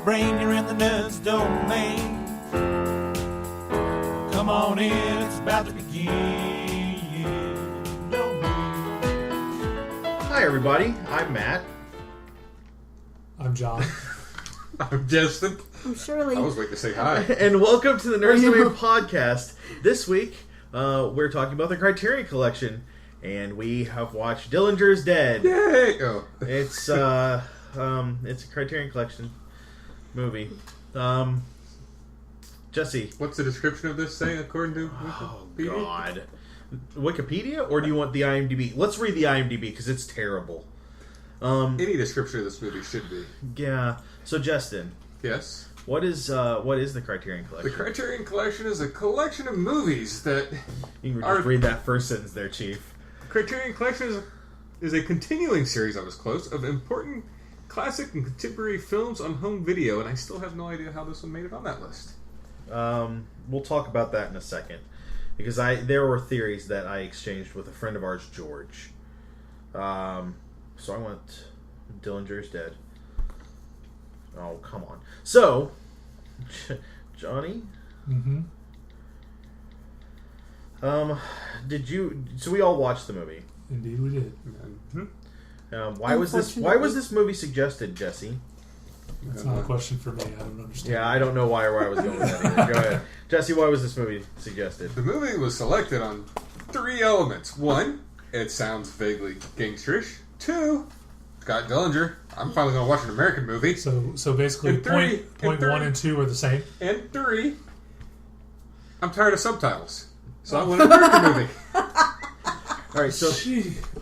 brain, you're in the nuts domain. Come on in, it's about to begin. No need. Hi everybody, I'm Matt. I'm John. I'm Justin. I'm Shirley. I was waiting to say hi. And welcome to the Nurse Away podcast. This week, we're talking about the Criterion Collection, and we have watched Dillinger's Dead. Yay! Oh. It's a Criterion Collection movie. Jesse. What's the description of this saying according to Wikipedia? Oh, God. Wikipedia? Or do you want the IMDb? Let's read the IMDb, because it's terrible. Any description of this movie should be. Yeah. So, Justin. Yes? What is the Criterion Collection? The Criterion Collection is a collection of movies that... You can just read that first sentence there, Chief. The Criterion Collection is a continuing series, I was close, of important classic and contemporary films on home video, and I still have no idea how this one made it on that list. We'll talk about that in a second, because there were theories that I exchanged with a friend of ours, George. So I went Dillinger's Dead. Oh, come on. So, Johnny? Mm-hmm. So we all watched the movie. Indeed we did. Mm-hmm. Why was this movie suggested, Jesse? That's not a question for me. I don't understand. Yeah, I don't know why I was going with that either. Go ahead. Jesse, why was this movie suggested? The movie was selected on 3 elements. 1, it sounds vaguely gangsterish. 2, Scott Dillinger. I'm finally going to watch an American movie. So basically, And three- point and three- 1 and 2 are the same. And 3, I'm tired of subtitles. So I want an American movie. All right, so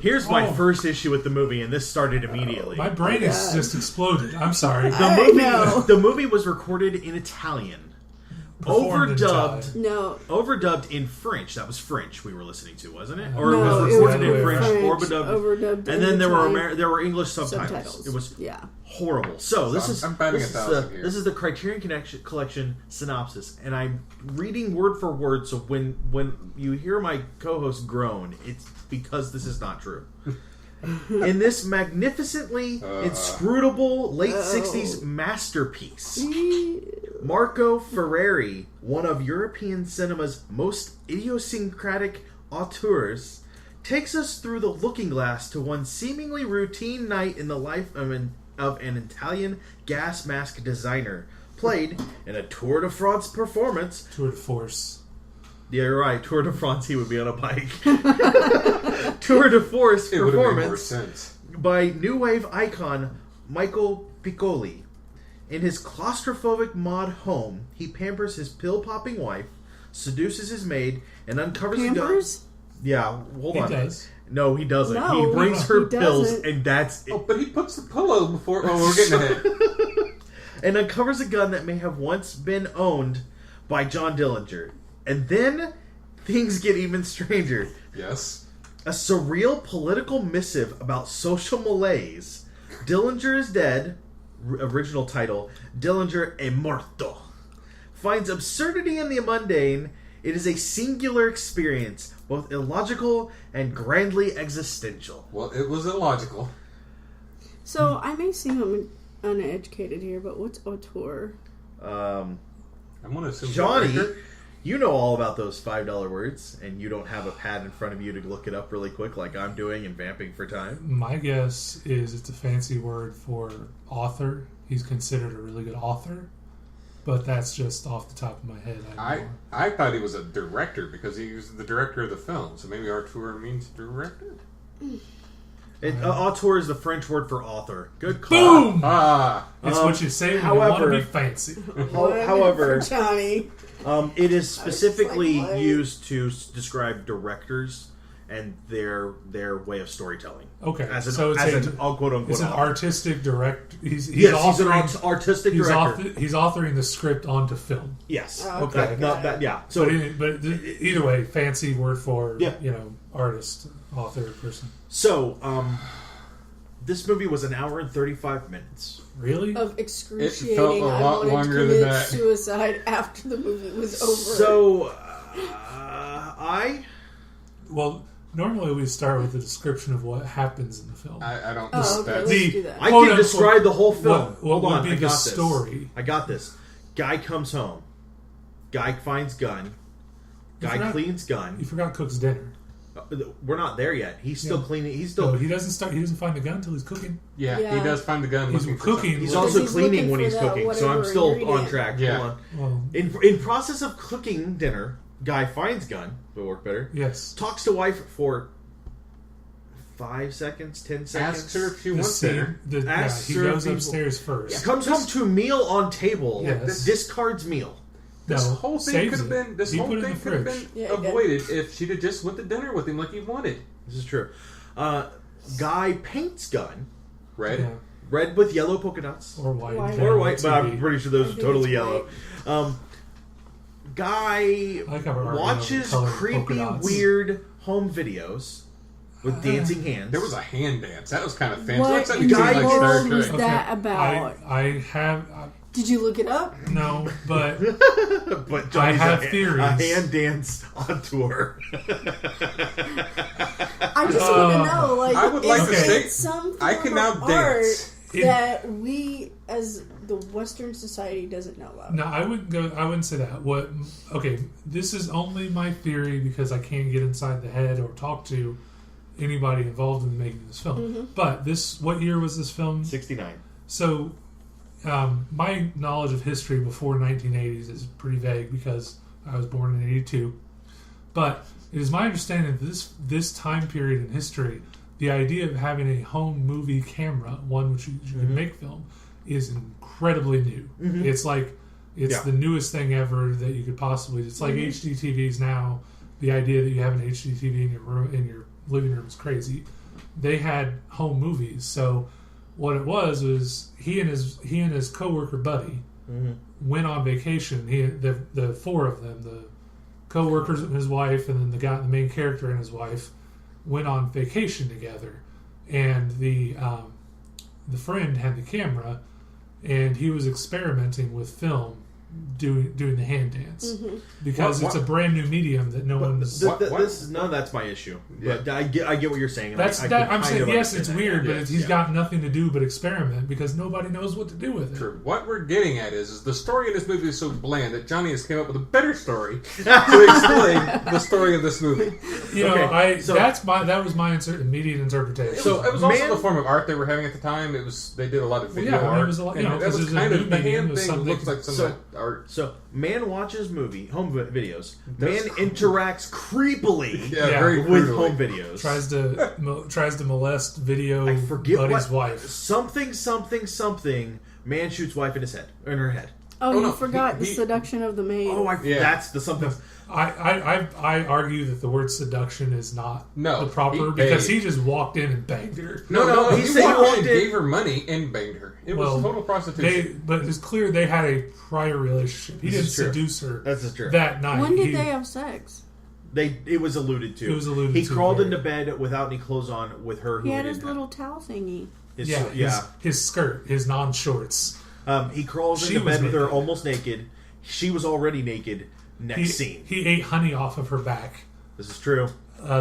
here's my first issue with the movie, and this started immediately. My brain has just exploded. I'm sorry. The movie was recorded in Italian. Performed in Overdubbed in French. That was French we were listening to, wasn't it? Or it no, was recorded it was in French, overdubbed and then there were English subtitles. It was horrible. So I'm batting 1,000 here. This is the Criterion Collection synopsis, and I'm reading word for word. So when you hear my co-host groan, it's because this is not true. In this magnificently inscrutable late 60s masterpiece, Marco Ferreri, one of European cinema's most idiosyncratic auteurs, takes us through the looking glass to one seemingly routine night in the life of an Italian gas mask designer, played in a Tour de France performance. Tour de Force. Yeah, you're right. Tour de France, he would be on a bike. Tour de Force performance It would have made more sense. by new wave icon Michael Piccoli. In his claustrophobic mod home, he pampers his pill-popping wife, seduces his maid, and uncovers a gun. Pampers? Yeah, hold on. He does. No, he doesn't. No, he brings her he pills, doesn't. and that's it. Oh, but he puts the pillow before... Oh, we're getting ahead. And uncovers a gun that may have once been owned by John Dillinger. And then things get even stranger. Yes. A surreal political missive about social malaise. Dillinger is Dead, original title, Dillinger è morto, finds absurdity in the mundane. It is a singular experience, both illogical and grandly existential. Well, it was illogical. So, I may seem uneducated here, but what's auteur? I'm going to assume... Johnny, director. you know all about those $5 words, and you don't have a pad in front of you to look it up really quick like I'm doing and vamping for time. My guess is it's a fancy word for author. He's considered a really good author. But that's just off the top of my head. I thought he was a director because he was the director of the film. So maybe auteur means director? Auteur is the French word for author. Good call. Boom! It's what you say when you want to be fancy. However, Johnny. It is specifically used to describe directors and their way of storytelling. Okay, as an quote unquote. It's an artistic direct. He's he's an artistic director. director. He's authoring the script onto film. Yes. Okay. Yeah. So, but either way, fancy word for artist, author, person. So, this movie was an hour and 35 minutes. Really? Of excruciating. It felt a lot I wanted longer to than commit that. suicide after the movie was over. So, Well, Normally we start with a description of what happens in the film. I don't. Oh, okay. that's- Let's do that. I Quote, can unquote, describe the whole film. what Hold on, would be I the got this. story? I got this. Guy comes home. Guy finds gun. You Guy forgot- cleans gun. You forgot Cook's dinner. We're not there yet. He's still Yeah. cleaning. He's No, still. he doesn't start. He doesn't find the gun until he's cooking. Yeah, he Yeah. does find the gun. He's looking for cooking. something. He's Because also he's cleaning looking when for he's that cooking. So I'm whatever still on ingredient. track. Yeah. Hold on. Well, In process of cooking dinner, guy finds gun. Will work better. yes. Talks to wife for 5 seconds, 10 seconds. Asks her if she The wants dinner. scene, Asks he her if goes he- upstairs first. Comes home to meal on table. Yes. Discards meal. This No, whole thing saves could have it. been. This He whole put it in thing the could have been fridge. Yeah, avoided if she'd have just went to dinner with him like he wanted. This is true. Guy paints gun. Right? Yeah. Red with yellow polka dots. Or white. White. depending Or on white, the but I'm TV. pretty sure I those are think totally it's yellow. Guy I like how we're arguing watches over colored polka creepy, dots. weird home videos with dancing hands. There was a hand dance. That was kind of fancy. What That's like in the guy like gets- Star world was Trek. that about? I have Did you look it up? no, but but I Johnny's have a theories. hand dance on tour. I just want to know, like, I would like to is say, it some I form can now of dance. art that we, as the Western society, doesn't know about? no, I wouldn't say that. What? Okay, this is only my theory because I can't get inside the head or talk to anybody involved in making this film. Mm-hmm. But what year was this film? 69. So, my knowledge of history before 1980s is pretty vague because I was born in 82. But it is my understanding that this time period in history, the idea of having a home movie camera, one which you can make film, is incredibly new. It's like it's Yeah. the newest thing ever that you could possibly. It's like HD TVs now. The idea that you have an HD TV in your room, in your living room, is crazy. They had home movies, so what it was he and his coworker buddy went on vacation. The four of them, the coworkers and his wife, and then the main character and his wife, went on vacation together. And the friend had the camera, and he was experimenting with film, doing the hand dance because What- it's a brand new medium that no one's. What- This none of that's my issue. Yeah. But I get what you're saying. and That's I that. can I'm kind saying of yes, understand it's that. weird, but Yeah. he's Yeah. got nothing to do but experiment because nobody knows what to do with it. True. What we're getting at is the story in this movie is so bland that Johnny has came up with a better story to explain the story of this movie. You know, Okay, so- that was my immediate interpretation. So- It was also Man- the form of art they were having at the time. They did a lot of video yeah, I mean, art. it was a lot- you and know, that 'cause was it was a kind new of the medium, hand it was thing something- looks like some So- of that art. So, man watches home videos. That's Man cool. interacts creepily Yeah, Yeah. very with brutally. home videos. tries to molest video I forget buddy's what wife. something. Man shoots wife in her head. Oh, Oh, you no, forgot he- the seduction of the maid. Oh, Yeah. that's the something. I argue that the word seduction is not No, the proper he because paid. he just walked in and banged her. No, he he said he walked in walked and in- gave her money and banged her. It was total prostitution. But it's clear they had a prior relationship. He This didn't is true. seduce her That's true. that night. When did He- they have sex? It was alluded to. It was alluded he to crawled there. into bed without any clothes on with her. Who He had didn't his have. little towel thingy. His skirt, his non-shorts. He crawls She into was bed with her naked. almost naked. She was already naked. Next scene. He ate honey off of her back. This is true.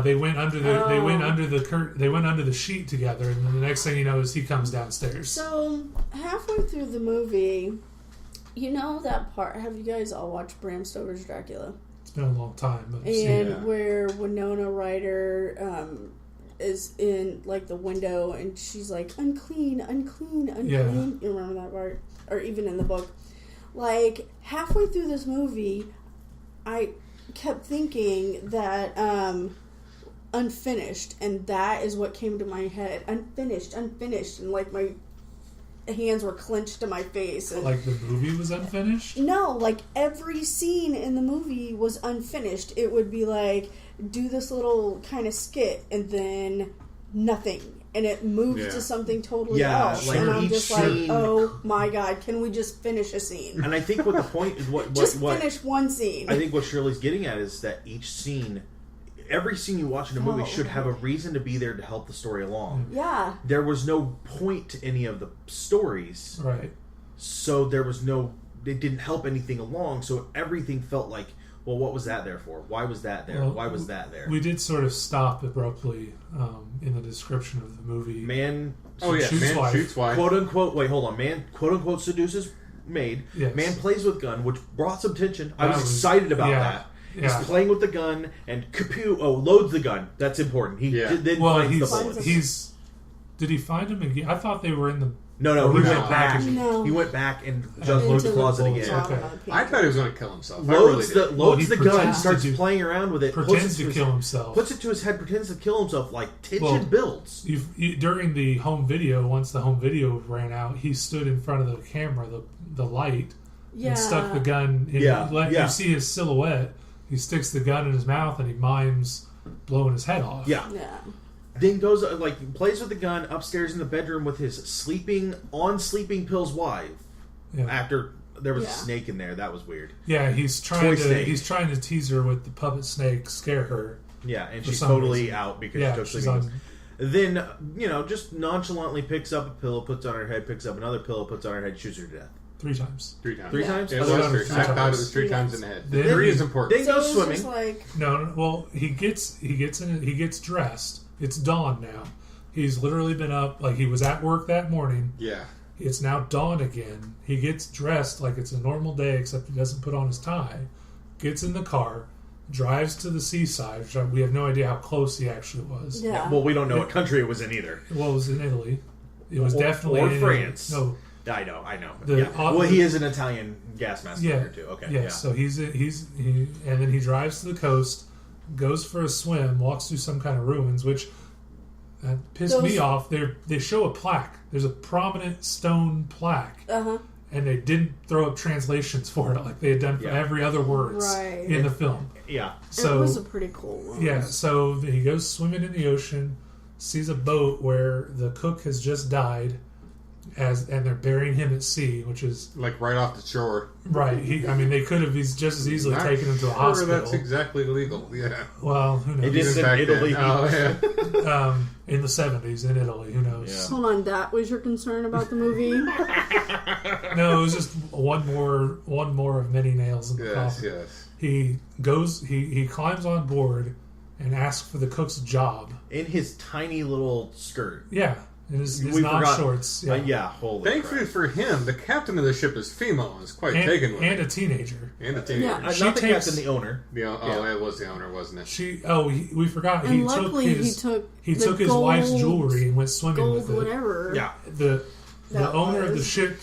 They went under the Oh. they went under the sheet together, and then the next thing you know is he comes downstairs. So, halfway through the movie, you know that part. Have you guys all watched Bram Stoker's Dracula? It's been a long time, but I've seen And it. where Winona Ryder is in like the window and she's like unclean. Yeah. You remember that part? Or even in the book. Like halfway through this movie, I kept thinking that unfinished, and that is what came to my head. Unfinished, and like my hands were clenched to my face. And Like the movie was unfinished. no, like every scene in the movie was unfinished. It would be like, do this little kind of skit and then nothing. And it moves Yeah. to something totally Yeah, else. like and I'm each just scene- like, oh my god, can we just finish a scene? And I think what the point is what Just finish one scene. I think what Shirley's getting at is that every scene you watch in a movie Oh. should have a reason to be there to help the story along. yeah. There was no point to any of the stories, Right. so it didn't help anything along, so everything felt like well, what was that there for? Why was that there? Well, Why was that there? We did sort of stop abruptly in the description of the movie. Man, Oh yeah, Shoots man wife. shoots wife. quote unquote. Wait, hold on. Man, quote unquote, seduces maid. Yes. Man plays with gun, which brought some tension. I That was was- excited about yeah, that. yeah. He's playing with the gun and kapoo! Oh, loads the gun. That's important. He Yeah. then Well, finds the he's bullets. he's. Did he find him again? I thought they were in the. No, he original went back. packaging. No. He went back and just loads the Into closet bullets. again. Okay. I thought he was going to kill himself. I really Loads did. the Well, he gun, pretends to starts do- playing around with it, Pretends puts it to kill himself. puts it to his head, pretends to kill himself. Like tension Well, builds. During the home video, once the home video ran out, he stood in front of the camera, the light, Yeah. and stuck the gun in. Yeah, yeah. You see his silhouette. He sticks the gun in his mouth and he mimes blowing his head off. Yeah. Yeah. Then goes plays with the gun upstairs in the bedroom with his sleeping pills wife. Yeah. After there was Yeah. a snake in there, that was weird. Yeah, he's trying snake. he's trying to tease her with the puppet snake, scare her. Yeah, and For she's some totally reason. out because Yeah, she took she's sleeping on. pills. Then just nonchalantly picks up a pillow, puts on her head, picks up another pillow, puts on her head, shoots her to death. 3 times. 3 times. Three Yeah. times? It I was thought it three. was I thought it was 3 Three times times. in the head. Then 3 he- is important. Then So goes it was swimming. just like, No, well, he gets dressed. It's dawn now. He's literally been up, like he was at work that morning. Yeah. It's now dawn again. He gets dressed like it's a normal day, except he doesn't put on his tie. Gets in the car, drives to the seaside, which we have no idea how close he actually was. yeah. Well, we don't know what country it was in either. Well, it was in Italy. It was Or- definitely or in Italy. France. No, I know. The- Yeah. Well, he is an Italian gas mask yeah, maker too. Okay. yeah. Yeah. So he and then he drives to the coast, goes for a swim, walks through some kind of ruins, which pissed me Those- off. They show a plaque. There's a prominent stone plaque, Uh-huh. and they didn't throw up translations for it like they had done for Yeah. every other words Right. in the film. Yeah. So it was a pretty cool one. yeah, so he goes swimming in the ocean, sees a boat where the cook has just died, and they're burying him at sea, which is Like right off the shore. right. They could have just as easily Not taken him to a sure hospital. That's exactly legal. Yeah. Well, who knows? It is in Back then. Italy. Oh, yeah. In the 70s in Italy, who knows? Yeah. Hold on, that was your concern about the movie? No, it was just one more of many nails in the Yes, coffin. yes. He climbs on board and asks for the cook's job. In his tiny little skirt. Yeah, in his We non forgot- shorts. Yeah. Yeah. Holy. Thankfully crap. for him, the captain of the ship is female and is quite taken with and it. a teenager. And a teenager. Yeah. She Not the takes- captain, the owner. Oh, it was the owner, wasn't it? We forgot. And luckily he took he the took his gold- wife's jewelry and went swimming gold with it. whatever. Yeah. The That owner of the was- ship,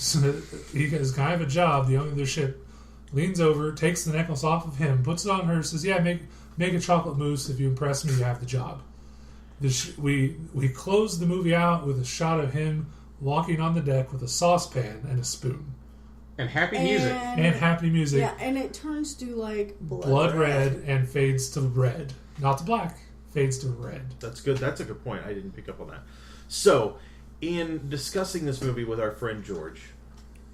he has kind of a job. The owner of the ship leans over, takes the necklace off of him, puts it on her, says, "Yeah, make a chocolate mousse. If you impress me, you have the job." We close the movie out with a shot of him walking on the deck with a saucepan and a spoon And happy music. and happy music. Yeah, and it turns to like Blood red and fades to red, not to black. Fades to red. That's good. That's a good point. I didn't pick up on that. So, in discussing this movie with our friend George,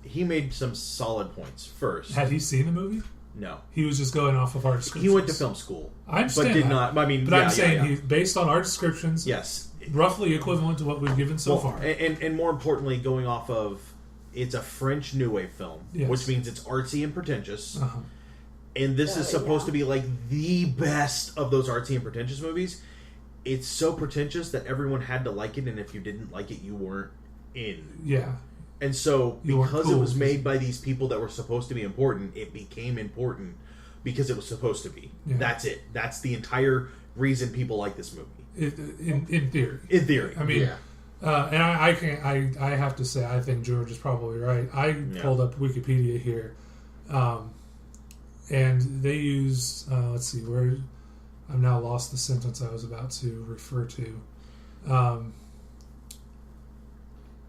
he made some solid points. First, Had he seen the movie? no, He was just going off of our descriptions. he went to film school, I understand but did that. not. I mean, But I'm saying he, based on our descriptions, yes, roughly equivalent to what we've given so Well, far. and more importantly, going off of it's a French New Wave film, Yes. which means it's artsy and pretentious. Uh-huh. And this is supposed yeah. to be like the best of those artsy and pretentious movies. It's so pretentious that everyone had to like it, and if you didn't like it, you weren't in. Yeah. And so, You weren't because cool. it was made by these people that were supposed to be important, it became important because it was supposed to be. Yeah. That's it. That's the entire reason people like this movie. In theory. In theory. I mean, Yeah. and I have to say, I think George is probably right. I pulled up Wikipedia here, and they use, let's see, where I've now lost the sentence I was about to refer to.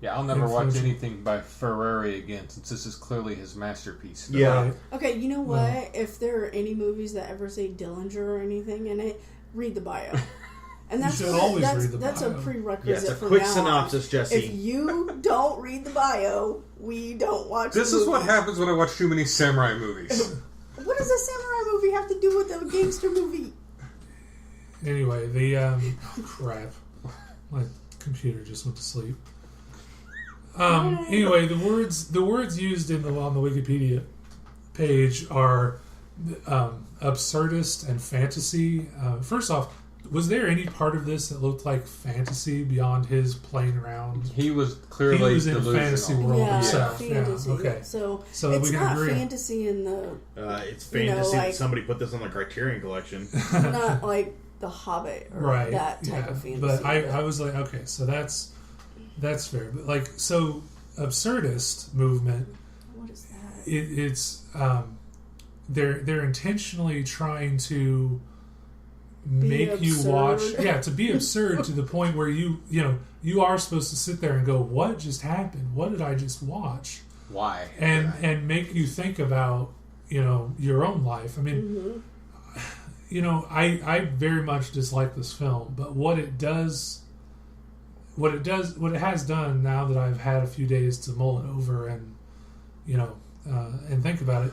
Yeah, I'll never watch Influential. anything by Ferrari again, since this is clearly his masterpiece. Yeah. Right. Okay, you know what? If there are any movies that ever say Dillinger or anything in it, read the bio. And that's should always that's, read the that's bio. a prerequisite. Yes, a from quick now on. synopsis, Jesse. If you don't read the bio, we don't watch. This the is what movie. happens when I watch too many samurai movies. What does a samurai movie have to do with a gangster movie? Anyway, the crap, my computer just went to sleep. Anyway, the words used on the Wikipedia page are absurdist and fantasy. First off, was there any part of this that looked like fantasy beyond his playing around? He was clearly He was in a delusional. fantasy world Yeah, himself. fantasy. Yeah, okay. So So it's we can not agree. fantasy in the It's You know, fantasy like- that somebody put this on the Criterion collection. not like The Hobbit or Right. that type yeah. of fantasy. But I was like, okay, so that's fair. But like, so absurdist movement, what is that? it's they're intentionally trying to make you absurd. watch, to be absurd to the point where you are supposed to sit there and go, what just happened? What did I just watch? Why? And make you think about your own life. I mean, I very much dislike this film, but what it has done now that I've had a few days to mull it over and and think about it,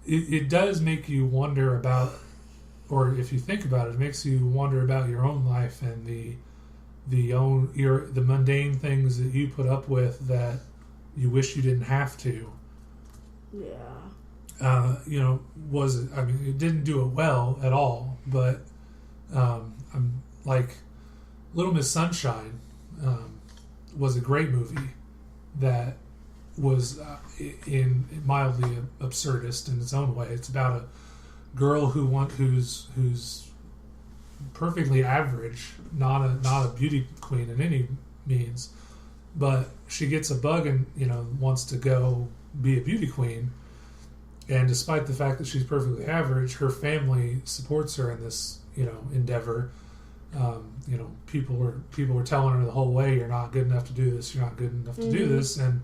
it does make you wonder about, or if you think about it, it makes you wonder about your own life and the mundane things that you put up with that you wish you didn't have to. Yeah. Was it? I mean, it didn't do it well at all. But I'm like, Little Miss Sunshine was a great movie that was in mildly absurdist in its own way. It's about a girl who's perfectly average, not a beauty queen in any means, but she gets a bug and wants to go be a beauty queen. And despite the fact that she's perfectly average, her family supports her in this, endeavor. People were telling her the whole way, "You're not good enough to do this. You're not good enough to do this." And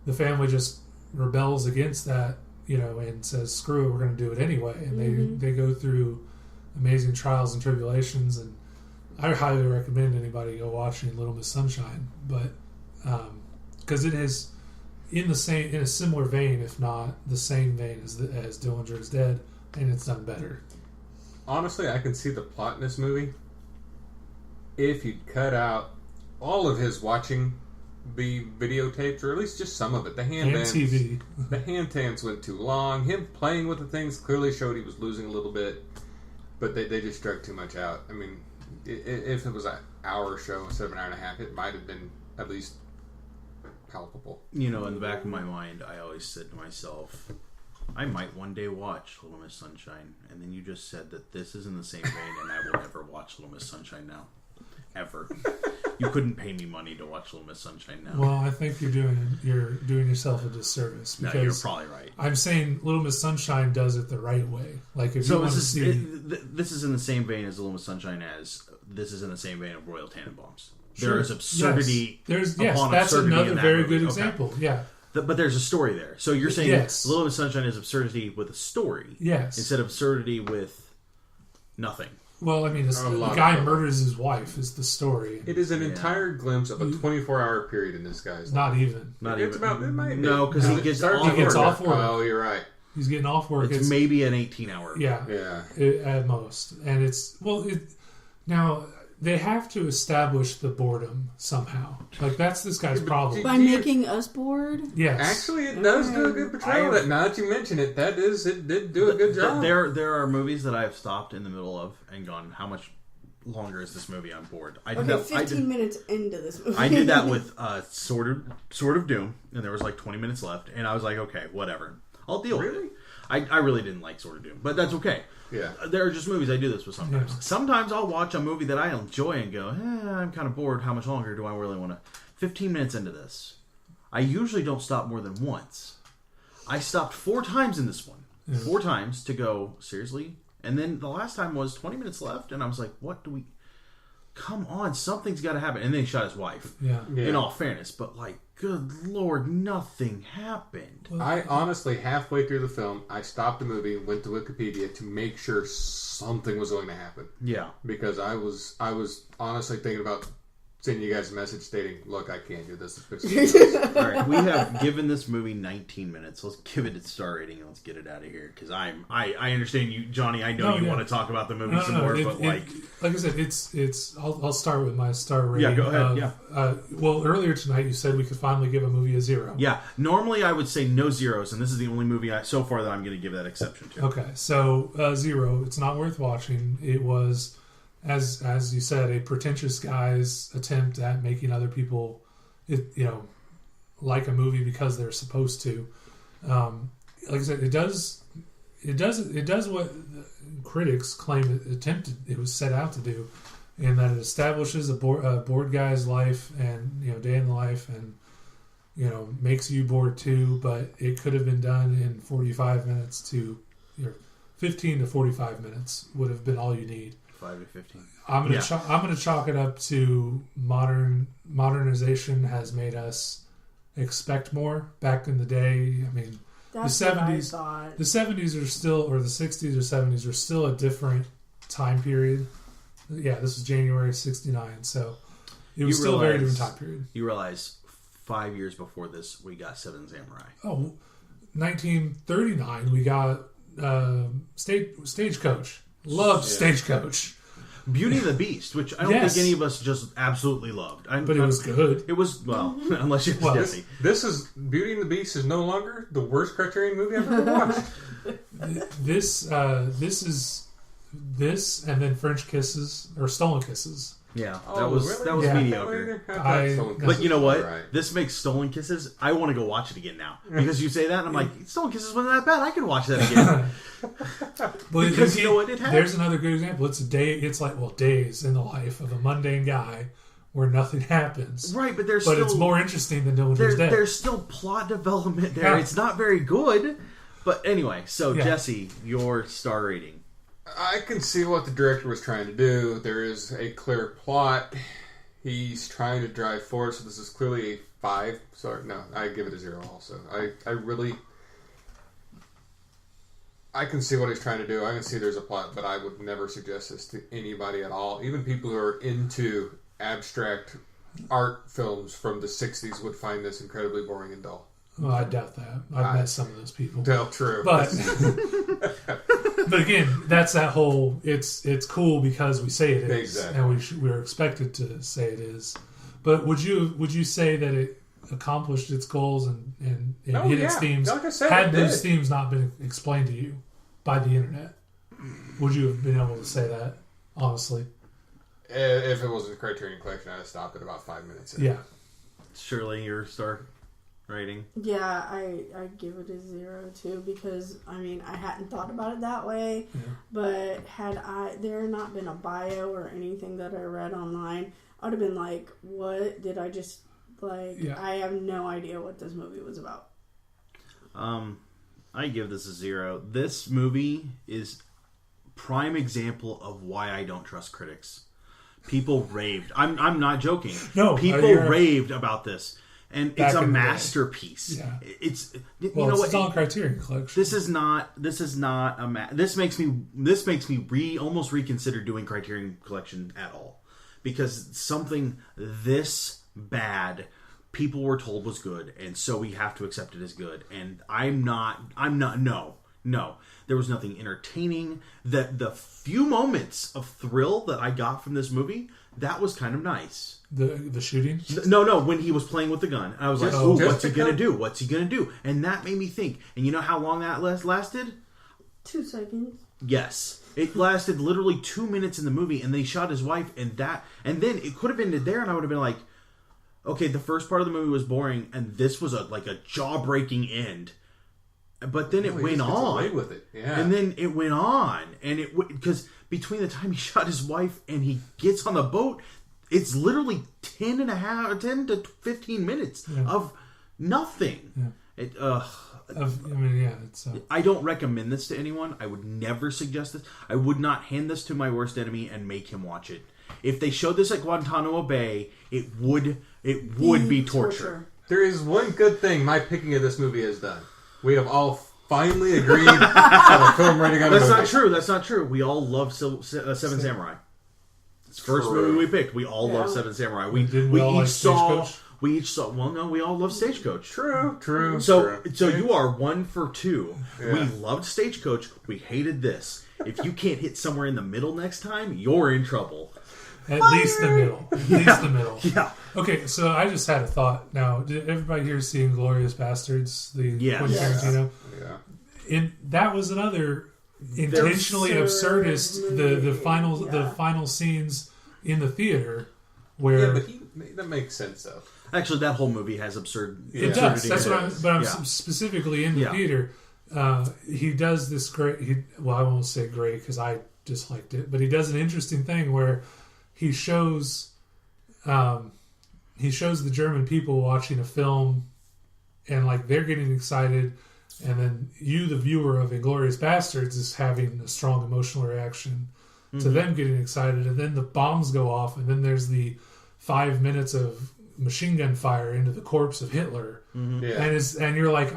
the family just rebels against that, and says, "Screw it, we're going to do it anyway." And they go through amazing trials and tribulations. And I highly recommend anybody go watching Little Miss Sunshine, but because it is in a similar vein, if not the same vein as Dillinger is Dead, and it's done better. Honestly, I can see the plot in this movie if you'd cut out all of his watching be videotaped, or at least just some of it. The hand And dance, TV. the hand dance went too long. Him playing with the things clearly showed he was losing a little bit, but they just drug too much out. I mean, if it was an hour show instead of an hour and a half, it might have been at least palpable. In the back of my mind, I always said to myself, I might one day watch Little Miss Sunshine. And then you just said that this is in the same vein, and I will never watch Little Miss Sunshine now. Ever. You couldn't pay me money to watch Little Miss Sunshine now. Well, I think you're doing yourself a disservice, No, because you're probably right. I'm saying Little Miss Sunshine does it the right way. Like, if you want to see, this is in the same vein as Little Miss Sunshine as this is in the same vein of Royal Tenenbaums. There is absurdity. Yes. upon That's absurdity another in that very movie. good Okay. example. Yeah. But there's a story there. So you're saying Yes. Little Miss Sunshine is absurdity with a story. Yes. Instead of absurdity with nothing. Well, I mean, A the lot guy of it. murders his wife is the story. It is an entire glimpse of a 24-hour period in this guy's life. Not even. Not It's even. about it might be. No, because he gets Starts off He gets work. off work. Oh, you're right. He's getting off work. It's maybe an 18-hour. Yeah. Yeah. At most. And it's, now, they have to establish the boredom somehow. Like, that's this guy's problem. By making us bored? Yes. Actually, it does do a good portrayal of it. Now that you mention it, it did do a good job. There are movies that I've stopped in the middle of and gone, how much longer is this movie on board? I did Okay, that, 15 minutes into this movie. I did that with Sword of Doom, and there was like 20 minutes left, and I was like, okay, whatever. I'll deal with it. I really didn't like Sword of Doom, but that's okay. Yeah. There are just movies I do this with sometimes. Yeah. Sometimes I'll watch a movie that I enjoy and go, I'm kind of bored. How much longer do I really want to? 15 minutes into this. I usually don't stop more than once. I stopped 4 times in this one. Yeah. 4 times to go, seriously? And then the last time was 20 minutes left, and I was like, what do we... Come on, something's got to happen. And then he shot his wife. Yeah. In all fairness. But, like, good Lord, nothing happened. I honestly, halfway through the film, I stopped the movie, went to Wikipedia to make sure something was going to happen. Yeah. Because I was honestly thinking about send you guys a message stating, "Look, I can't do this." It's All right, we have given this movie 19 minutes. Let's give it its star rating and let's get it out of here. Because I understand you, Johnny. I know you want to talk about the movie some more, but like I said, it's. I'll start with my star rating. Yeah, go ahead. Well, earlier tonight you said we could finally give a movie a 0. Yeah, normally I would say no zeros, and this is the only movie so far that I'm going to give that exception to. Okay, so 0. It's not worth watching. It was, as you said, a pretentious guy's attempt at making other people, like a movie because they're supposed to. Like I said, it does what critics claim it was set out to do, in that it establishes a bored guy's life and day in the life, and makes you bored too. But it could have been done in 45 minutes to 15 to 45 minutes would have been all you need. 5 to 15. I'm gonna chalk it up to modernization has made us expect more. Back in the day, I mean, That's the 70s, what I thought. the 70s are still, or the 60s or 70s are still a different time period. Yeah, this is January '69, so it was still a very different time period. You realize 5 years before this, we got Seven Samurai. Oh, 1939, we got Stagecoach. Loved Stagecoach. Beauty and the Beast, which I don't think any of us just absolutely loved. But it was good. It was, well, unless you're Jesse. This is Beauty and the Beast is no longer the worst Criterion movie I've ever watched. This and then French Kisses or Stolen Kisses. Yeah, Oh, that was really? that was Yeah. mediocre. But you know what? Right. This makes Stolen Kisses. I want to go watch it again now because you say that, and I'm like, Stolen Kisses wasn't that bad. I could watch that again. But Because you know what it had? There's another good example. It's a day. It's like days in the life of a mundane guy where nothing happens. Right, but there's But still it's more interesting than knowing who's dead. there's still plot development there. Yeah. It's not very good, but anyway. So Yeah. Jesse, your star rating. I can see what the director was trying to do. There is a clear plot. He's trying to drive forward, so this is clearly a 5. Sorry, no, I give it a 0 also. I can see what he's trying to do. I can see there's a plot, but I would never suggest this to anybody at all. Even people who are into abstract art films from the 60s would find this incredibly boring and dull. Well, I doubt that. I've met some of those people. Well, true. But but again, that's that whole. It's cool because we say it is, Exactly. and we're expected to say it is. But would you say that it accomplished its goals and Oh, hit yeah. its themes? Like I said, had it those did. themes not been explained to you by the internet, would you have been able to say that honestly? If it wasn't a Criterion Collection, I'd have stopped at about 5 minutes in. Yeah. Shirley, your star rating. Yeah, I give it a 0 too, because I mean I hadn't thought about it that way, but had there not been a bio or anything that I read online, I'd have been like, what did I just like? Yeah. I have no idea what this movie was about. I give this a 0. This movie is prime example of why I don't trust critics. People raved. I'm not joking. No, people you're- raved about this, and Back it's a in the day. masterpiece. Yeah. It's you Well, know it's what? still on Criterion Collection. This is not a this makes me almost reconsider doing Criterion Collection at all, because something this bad people were told was good, and so we have to accept it as good. And I'm not no. There was nothing entertaining. The few moments of thrill that I got from this movie, that was kind of nice. The shooting. No, when he was playing with the gun. I was like, Just- ooh, just what's he going to because- do? What's he going to do? And that made me think. And you know how long that lasted? 2 seconds. Yes. It lasted literally 2 minutes in the movie, and they shot his wife, and then it could have ended there, and I would have been like, okay, the first part of the movie was boring, and this was a jaw-breaking end. But then it He went just gets away on. with it. Yeah. And then it went on. And because between the time he shot his wife and he gets on the boat, it's literally 10 to 15 minutes of nothing. Yeah. It's I don't recommend this to anyone. I would never suggest this. I would not hand this to my worst enemy and make him watch it. If they showed this at Guantanamo Bay, it would be torture. There is one good thing my picking of this movie has done. We have all finally agreed on a film rating on a That's movie. not true. That's not true. We all love Seven Samurai. First movie we picked. We all love Seven Samurai. We all like each saw. Stagecoach? We each saw. Well, no, we all love Stagecoach. True. So you are 1 for 2. Yeah. We loved Stagecoach. We hated this. If you can't hit somewhere in the middle next time, you're in trouble. At least the middle. At least the middle. Yeah. Okay, so I just had a thought. Now, did everybody here see Inglourious Bastards? The Quentin Tarantino? Yeah. And that was another intentionally absurdist. The final scenes in the theater where that makes sense though. Actually, that whole movie has absurd. It does. That's what I'm specifically in the theater. He does this great. I won't say great because I disliked it, but he does an interesting thing where he shows the German people watching a film, and like they're getting excited, and then you, the viewer of Inglourious Bastards, is having a strong emotional reaction to them getting excited, and then the bombs go off, and then there's the 5 minutes of machine gun fire into the corpse of Hitler, and you're like,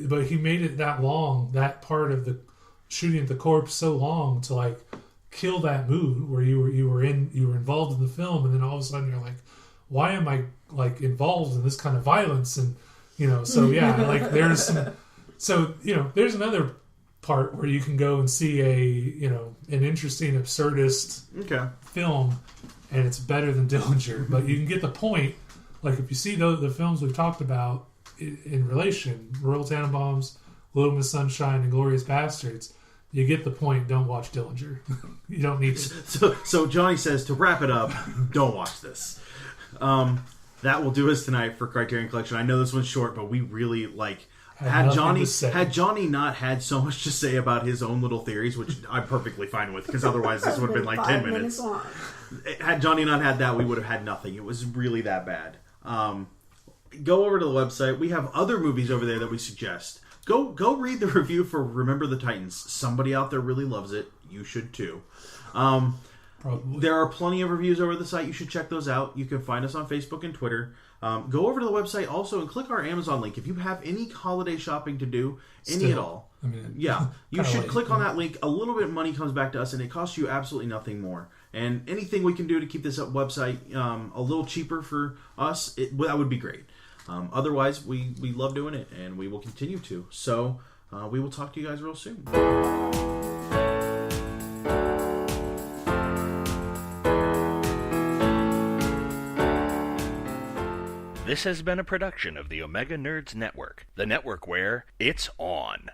but he made it that long, that part of the shooting at the corpse so long to like kill that mood where you were involved in the film, and then all of a sudden you're like, why am I like involved in this kind of violence? And like there's some, there's another part where you can go and see an interesting absurdist film, and it's better than Dillinger, but you can get the point. Like if you see the films we've talked about in relation, Royal Tenenbaums, Little Miss Sunshine, and Inglourious Bastards, you get the point. Don't watch Dillinger. You don't need to. So Johnny says, to wrap it up, don't watch this. That will do us tonight for Criterion Collection. I know this one's short, but we really had Johnny not had so much to say about his own little theories, which I'm perfectly fine with, because otherwise this would have been like 10 minutes. Had Johnny not had that, we would have had nothing. It was really that bad. Go over to the website. We have other movies over there that we suggest. Go read the review for Remember the Titans. Somebody out there really loves it. You should too. Probably. There are plenty of reviews over the site. You should check those out. You can find us on Facebook and Twitter. Go over to the website also and click our Amazon link. If you have any holiday shopping to do, any at all, you should click on that link. A little bit of money comes back to us, and it costs you absolutely nothing more. And anything we can do to keep this website a little cheaper for us, that would be great. Otherwise, we love doing it, and we will continue to. So we will talk to you guys real soon. This has been a production of the Omega Nerds Network, the network where it's on.